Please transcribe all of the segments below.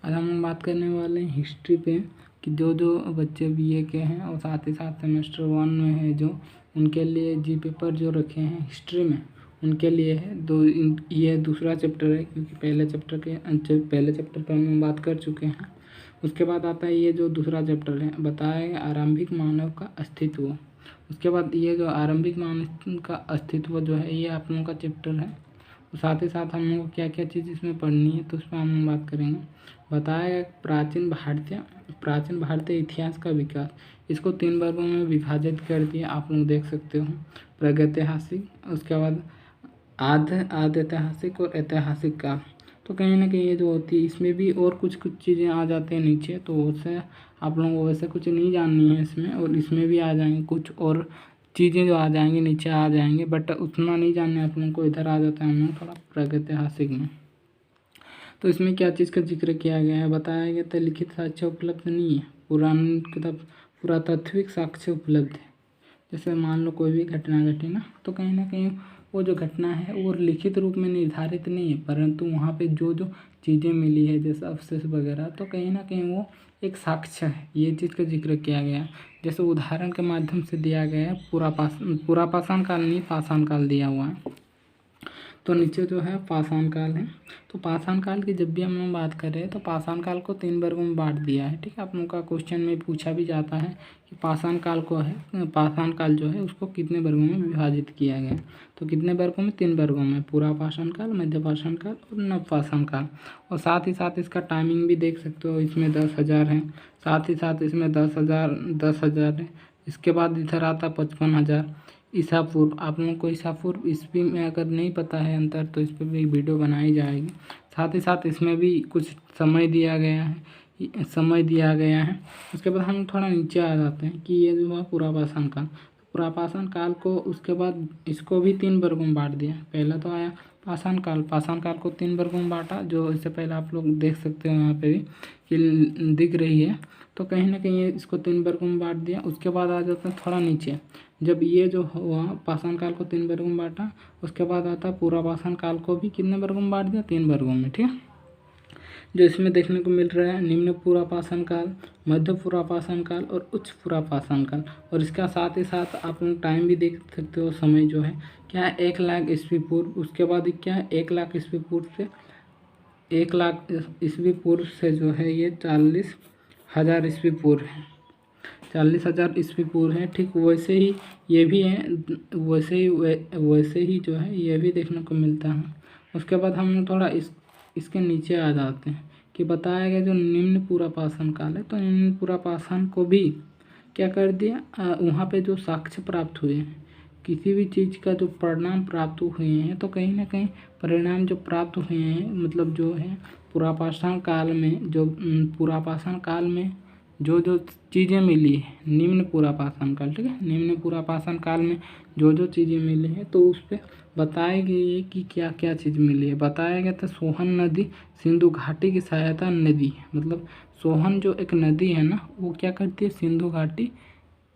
आज हम बात करने वाले हैं हिस्ट्री पे कि जो बच्चे बीए के हैं और साथ ही साथ सेमेस्टर 1 में है जो उनके लिए जी पेपर जो रखे हैं हिस्ट्री में उनके लिए है ये दूसरा चैप्टर है, क्योंकि पहले चैप्टर पर हम बात कर चुके हैं। उसके बाद आता है ये जो दूसरा चैप्टर है, बताएगा आरंभिक मानव का अस्तित्व। उसके बाद ये जो आरंभिक मानव का अस्तित्व जो है ये आप लोगों का चैप्टर है। साथ ही साथ हम लोग को क्या क्या चीज़ इसमें पढ़नी है तो उस पर हम बात करेंगे। बताया प्राचीन भारतीय इतिहास का विकास, इसको 3 वर्गों में विभाजित कर दिया, आप लोग देख सकते हो। प्रागैतिहासिक, उसके बाद आद्य ऐतिहासिक और ऐतिहासिक काल। तो कहीं ना कहीं ये जो होती है इसमें भी और कुछ चीज़ें आ जाते हैं नीचे, तो उससे आप लोगों को वैसे कुछ नहीं जाननी है इसमें, और इसमें भी आ जाएंगे कुछ और चीज़ें जो आ जाएंगी नीचे आ जाएंगे, बट उतना नहीं जानना है आप लोगों को। इधर आ जाता है हम लोग थोड़ा प्रागैतिहासिक में। तो इसमें क्या चीज़ का जिक्र किया गया है, बताया गया था लिखित साक्ष्य उपलब्ध नहीं है, पुरातात्विक साक्ष्य उपलब्ध है। जैसे मान लो कोई भी घटना घटी ना, तो कहीं ना कहीं वो जो घटना है वो लिखित रूप में निर्धारित नहीं है, परंतु वहाँ पे जो चीज़ें मिली है जैसे अवशेष वगैरह, तो कहीं ना कहीं वो एक साक्ष्य है, ये चीज़ का जिक्र किया गया है। जैसे उदाहरण के माध्यम से दिया गया है, पूरा पाषाण काल नहीं, पाषाण काल दिया हुआ है। तो नीचे जो है पाषाण काल है। तो पाषाण काल की जब भी हम लोग बात कर रहे हैं तो पाषाण काल को 3 वर्गों में बांट दिया है, ठीक है। आप लोगों का क्वेश्चन में पूछा भी जाता है कि पाषाण काल जो है उसको कितने वर्गों में विभाजित किया गया। तो कितने वर्गों में, 3 वर्गों में, पूरा पाषाण काल, मध्य पाषाण काल और नव पाषाण काल। और साथ ही साथ इसका टाइमिंग भी देख सकते हो, इसमें 10,000 है, साथ ही साथ इसमें 10,000 है। इसके बाद इधर आता 55,000 ईसा पूर्व। आप लोगों को ईसा पूर्व ईस्वी में अगर नहीं पता है अंतर, तो इस पर भी वीडियो बनाई जाएगी। साथ ही साथ इसमें भी कुछ समय दिया गया है। उसके बाद हम थोड़ा नीचे आ जाते हैं कि ये जो है पुरापाषाण काल। पुरापाषाण काल को उसके बाद इसको भी 3 वर्गों में बांट दिया। पहला तो आया पाषाण काल को 3 वर्गों में बांटा, जो इससे पहले आप लोग देख सकते हो यहाँ पे भी कि दिख रही है। तो कहीं ना कहीं इसको 3 वर्गों में बांट दिया। उसके बाद आ जाता है थोड़ा नीचे, जब ये जो हुआ पाषाण काल को 3 वर्गों में बांटा, उसके बाद आता है पुरापाषाण काल को भी कितने वर्गों में बांट दिया, 3 वर्गों में, ठीक है। जो इसमें देखने को मिल रहा है निम्न पुरापाषाण काल, मध्य पुरापाषाण काल और उच्च पुरापाषाण काल। और इसका साथ ही साथ आप लोग टाइम भी देख सकते हो, समय जो है क्या है 1,00,000 ईस्वी पूर्व। उसके बाद क्या है 1,00,000 ईस्वी पूर्व से 1,00,000 ईस्वी पूर्व से जो है ये 40,000 ईस्वी पूर्व है, 40,000 ईस्वी पूर्व है, ठीक। वैसे ही ये भी है, वैसे ही जो है ये भी देखने को मिलता है। उसके बाद हम थोड़ा इसके नीचे आ जाते हैं कि बताया गया जो निम्न पुरापाषाण काल है, तो निम्न पुरापाषाण को भी क्या कर दिया, वहाँ पे जो साक्ष्य प्राप्त हुए हैं, किसी भी चीज़ का जो परिणाम प्राप्त हुए हैं, तो कहीं ना कहीं परिणाम जो प्राप्त हुए हैं, मतलब जो है पुरापाषाण काल में जो चीज़ें मिली है, निम्न पुरापाषाण काल, ठीक है, निम्न पुरापाषाण काल में जो चीज़ें मिली हैं, तो उस पर बताया गया है कि क्या क्या चीज़ मिली है। बताया गया था सोहन नदी सिंधु घाटी की सहायता नदी है, मतलब सोहन जो एक नदी है ना, वो क्या करती है, सिंधु घाटी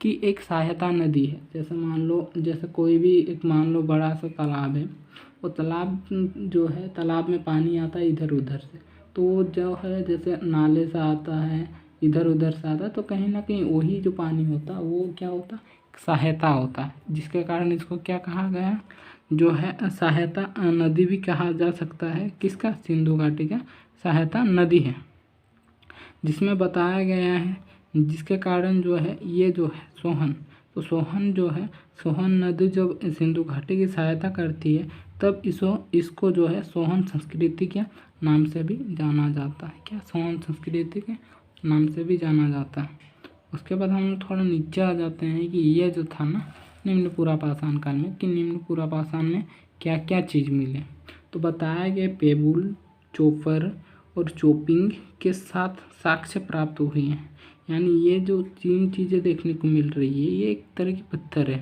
की एक सहायता नदी है। जैसे मान लो, जैसे कोई भी एक मान लो बड़ा सा तालाब है, वो तालाब जो है, तालाब में पानी आता है इधर उधर से, तो वो जो है जैसे नाले से आता है, इधर उधर से आता है, तो कहीं ना कहीं वही जो पानी होता है वो क्या होता है, सहायता होता है, जिसके कारण इसको क्या कहा गया, जो है सहायता नदी भी कहा जा सकता है। किसका, सिंधु घाटी का सहायता नदी है, जिसमें बताया गया है, जिसके कारण जो है ये जो है सोहन, तो सोहन जो है, सोहन नदी जब सिंधु घाटी की सहायता करती है, तब इसको जो है सोहन संस्कृति के नाम से भी जाना जाता है। क्या, सोहन संस्कृति के नाम से भी जाना जाता है। उसके बाद हम थोड़ा नीचे आ जाते हैं कि ये जो था ना निम्न पुरापाषाण काल में, कि निम्न पुरापाषाण में क्या क्या चीज़ मिले। तो बताया गया पेबुल, चोपर और चोपिंग के साथ साक्ष्य प्राप्त हुए हैं। यानी ये जो 3 चीज़ें देखने को मिल रही है, ये एक तरह की पत्थर है।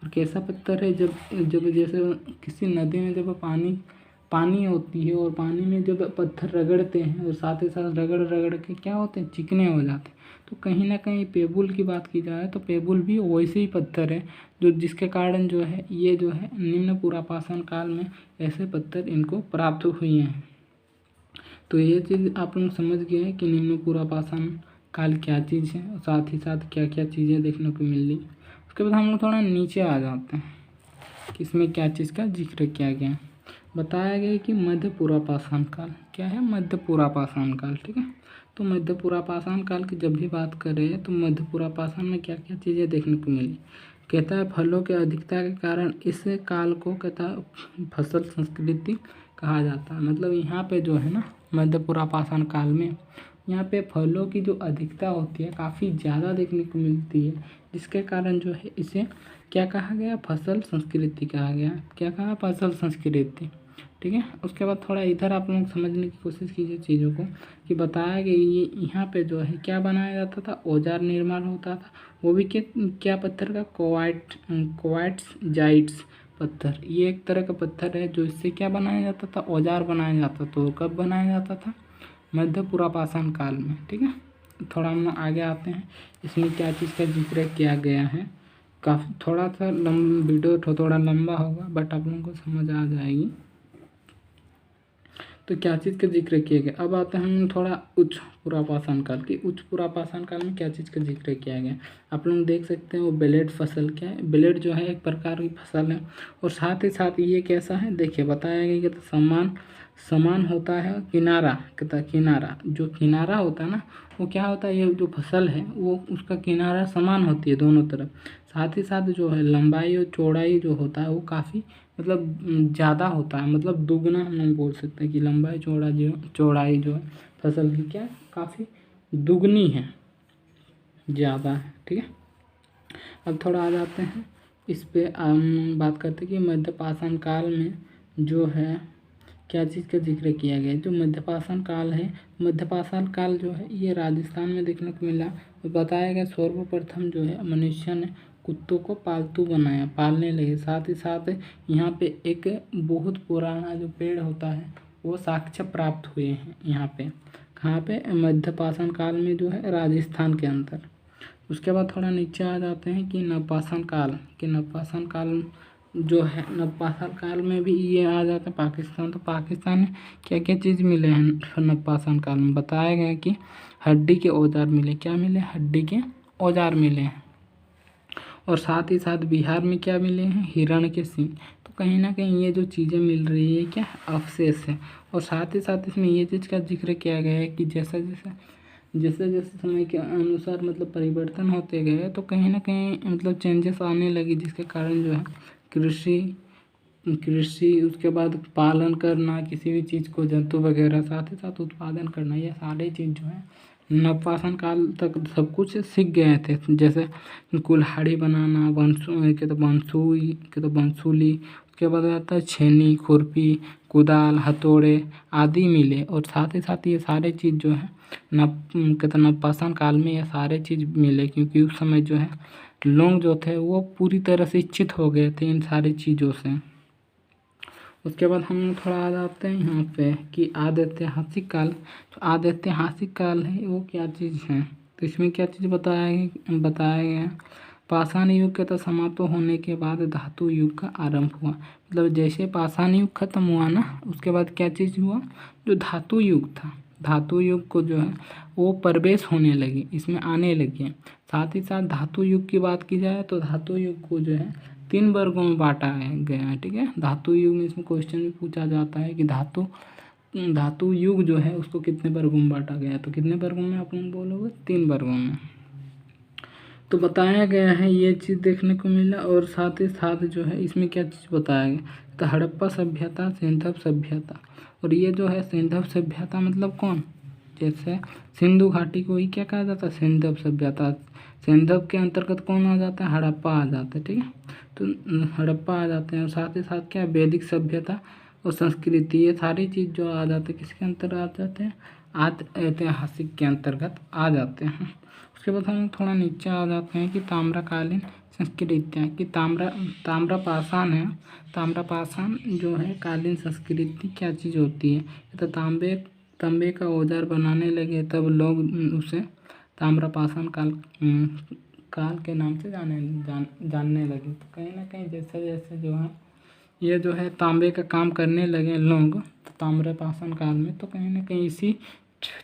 और कैसा पत्थर है, जब जैसे किसी नदी में जब पानी होती है, और पानी में जब पत्थर रगड़ते हैं, और साथ ही साथ रगड़ के क्या होते हैं, चिकने हो जाते हैं। तो कहीं ना कहीं पेबुल की बात की जाए तो पेबुल भी वैसे ही पत्थर है, जिसके कारण जो है ये जो है निम्न पुरापाषाण काल में ऐसे पत्थर इनको प्राप्त हुए हैं। तो ये चीज़ आप लोग समझ गए हैं कि निम्न पूरा पाषाण काल क्या चीज़ है और साथ ही साथ क्या क्या चीज़ें देखने को मिल रही। उसके बाद हम लोग थोड़ा नीचे आ जाते हैं कि इसमें क्या चीज़ का जिक्र किया गया है। बताया गया है कि मध्य पूरा पाषाण काल क्या है, मध्य पूरा पाषाण काल, ठीक है। तो मध्य पूरा पाषाण काल की जब भी बात करें तो मध्य पूरा पाषाण में क्या क्या चीज़ें देखने को मिली। कहता है फलों की अधिकता के कारण इस काल को कहता है फसल संस्कृति कहा जाता है। मतलब यहाँ पे जो है ना मध्य पूरा पाषाण काल में यहाँ पे फलों की जो अधिकता होती है काफ़ी ज़्यादा देखने को मिलती है, जिसके कारण जो है इसे क्या कहा गया, फसल संस्कृति कहा गया। क्या कहा, फसल संस्कृति, ठीक है। उसके बाद थोड़ा इधर आप लोग समझने की कोशिश कीजिए चीज़ों को कि बताया कि ये यहाँ पे जो है क्या बनाया जाता था, औजार निर्माण होता था, वो भी क्या पत्थर का, क्वार्ट्ज़ाइट्स पत्थर। ये एक तरह का पत्थर है जो इससे क्या बनाया जाता था, औजार बनाया जाता था। तो कब बनाया जाता था, मध्य पूरा पाषाण काल में, ठीक है। थोड़ा हम आगे आते हैं, इसमें क्या चीज़ का जिक्र किया गया है। काफ़ी थोड़ा सा वीडियो थोड़ा लंबा होगा बट आप लोगों को समझ आ जाएगी। तो क्या चीज़ का जिक्र किया गया। अब आते हैं हम थोड़ा उच्च पूरा पाषाण काल की। उच्च पूरा पाषाण काल में क्या चीज़ का जिक्र किया गया, आप लोग देख सकते हैं। वो बेलेट फसल क्या है, बेलेट जो है एक प्रकार की फसल है और साथ ही साथ ये कैसा है, देखिए बताया गया कि समान समान होता है किनारा, कहता किनारा, जो किनारा होता है ना वो क्या होता है, ये जो फसल है वो उसका किनारा समान होती है दोनों तरफ। साथ ही साथ जो है लंबाई और चौड़ाई जो होता है वो काफ़ी मतलब ज़्यादा होता है, मतलब दुगना हम लोग बोल सकते हैं कि लंबाई चौड़ाई जो है फसल की क्या काफ़ी दुगनी है, ज़्यादा है, ठीक है। अब थोड़ा आ जाते हैं इस पे, हम बात करते हैं कि मध्य पाषाण काल में जो है क्या चीज़ का जिक्र किया गया है। जो मध्य पाषाण काल है, मध्य पाषाण काल जो है ये राजस्थान में देखने को मिला। और बताया गया सर्वप्रथम जो है मनुष्य ने कुत्तों को पालतू बनाया, पालने लगे। साथ ही साथ यहाँ पे एक बहुत पुराना जो पेड़ होता है वो साक्ष्य प्राप्त हुए हैं यहाँ पे, कहाँ पे, मध्य पाषाण काल में जो है राजस्थान के अंदर। उसके बाद थोड़ा नीचे आ जाते हैं कि नवपाषाण काल, कि नवपाषाण काल जो है नवपाषाण काल में भी ये आ जाता है पाकिस्तान। तो पाकिस्तान में क्या क्या चीज़ मिले हैं नवपाषाण काल में, बताया गया कि हड्डी के औजार मिले। क्या मिले, हड्डी के औजार मिले हैं। और साथ ही साथ बिहार में क्या मिले हैं, हिरण के सींग। तो कहीं ना कहीं ये जो चीज़ें मिल रही है क्या अवशेष है। और साथ ही साथ इसमें ये चीज़ का जिक्र किया गया है कि जैसे जैसे समय के अनुसार मतलब परिवर्तन होते गए तो कहीं ना कहीं मतलब चेंजेस आने लगी, जिसके कारण जो है कृषि उसके बाद पालन करना किसी भी चीज़ को, जंतु वगैरह, साथ ही साथ उत्पादन करना, ये सारे चीज़ जो है नवपाषाण काल तक सब कुछ सीख गए थे। जैसे कुल्हाड़ी बनाना, बंसुली, उसके बाद आता है छेनी, खुरपी, कुदाल, हथौड़े आदि मिले। और साथ ही साथ ये सारे चीज़ जो है नवपाषाण काल में ये सारे चीज़ मिले, क्योंकि उस समय जो है लोग जो थे वो पूरी तरह से शिक्षित हो गए थे इन सारी चीज़ों से। उसके बाद हम थोड़ा आ जाते हैं यहाँ पे कि आदि ऐतिहासिक काल। तो आदि ऐतिहासिक काल है वो क्या चीज़ है, तो इसमें क्या चीज़ बताया गया, पाषाण युग के तो समाप्त होने के बाद धातु युग का आरंभ हुआ। मतलब जैसे पाषाण युग खत्म हुआ ना, उसके बाद क्या चीज़ हुआ, जो धातु युग था, धातु युग को जो है वो प्रवेश होने लगी, इसमें आने लगी। साथ ही साथ धातु युग की बात की जाए तो धातु युग को जो है 3 वर्गों में बांटा गया है, ठीक है। धातु युग में इसमें क्वेश्चन भी पूछा जाता है कि धातु युग जो है उसको कितने वर्गों में बांटा गया है, तो कितने वर्गों में आप लोग बोलोगे, 3 वर्गों में। तो बताया गया है ये चीज़ देखने को मिला। और साथ ही साथ जो है इसमें क्या चीज़ बताया गया, तो हड़प्पा सभ्यता, सिंधव सभ्यता। और ये जो है सिंधव सभ्यता मतलब कौन, जैसे सिंधु घाटी को ही क्या कहा जाता है, सिंधव सभ्यता। सिंधव के अंतर्गत कौन आ जाता है, हड़प्पा आ जाता है, ठीक है। तो हड़प्पा आ जाते हैं। और साथ ही साथ क्या वैदिक सभ्यता और संस्कृति, ये सारी चीज़ जो आ जाते हैं किसके अंतर्गत आ जाते हैं, ऐतिहासिक के अंतर्गत आ जाते हैं। उसके बाद हम थोड़ा नीचे आ जाते हैं कि ताम्रकालीन संस्कृतियाँ, कि ताम्र पाषाण है, ताम्र पाषाण जो है कालीन संस्कृति क्या चीज़ होती है, तो तांबे का औजार बनाने लगे तब लोग उसे ताम्र पाषाण काल के नाम से जानने लगे। तो कहीं ना कहीं जैसे जैसे जो है ये जो है तांबे का काम करने लगे लोग तो ताम्रपाषाण काल में, तो कहीं ना कहीं इसी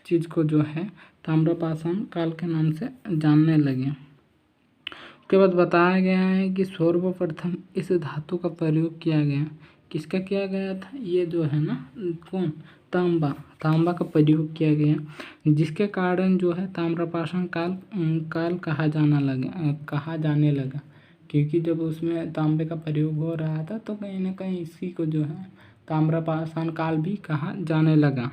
चीज़ को जो है ताम्रपाषाण काल के नाम से जानने लगे। उसके बाद बताया गया है कि सर्वप्रथम इस धातु का प्रयोग किया गया, किसका किया गया था, ये जो है ना कौन, तांबा का प्रयोग किया गया, जिसके कारण जो है ताम्रपाषाण काल कहा जाने लगा, क्योंकि जब उसमें तांबे का प्रयोग हो रहा था तो कहीं ना कहीं इसी को जो है ताम्रपाषाण काल भी कहा जाने लगा।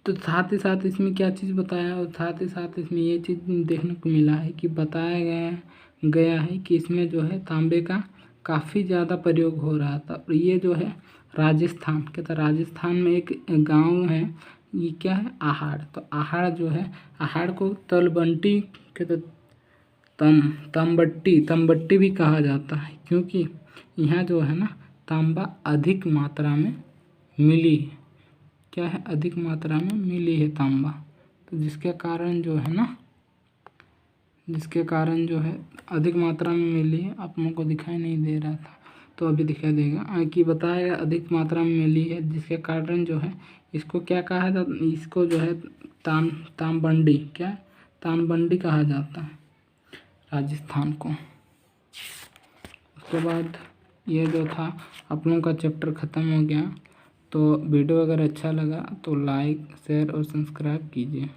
तो साथ ही साथ इसमें क्या चीज़ बताया, और साथ ही साथ इसमें ये चीज़ देखने को मिला है कि बताया गया है कि इसमें जो है तांबे का काफ़ी ज़्यादा प्रयोग हो रहा था। और ये जो है राजस्थान के, तो राजस्थान में एक गांव है, ये क्या है, आहाड़। तो आहाड़ जो है, आहाड़ को तलबंटी के तो तमबट्टी भी कहा जाता है, क्योंकि यहाँ जो है ना तांबा अधिक मात्रा में मिली है, क्या है, अधिक मात्रा में मिली है तांबा। तो जिसके कारण जो है अधिक मात्रा में मिली है, आप लोगों को दिखाई नहीं दे रहा था तो अभी दिखाई देगा कि बताया अधिक मात्रा में मिली है, जिसके कारण जो है इसको क्या कहा जाता, इसको जो है तानबंडी कहा जाता है राजस्थान को। उसके बाद ये जो था आप लोगों का चैप्टर ख़त्म हो गया। तो वीडियो अगर अच्छा लगा तो लाइक, शेयर और सब्सक्राइब कीजिए।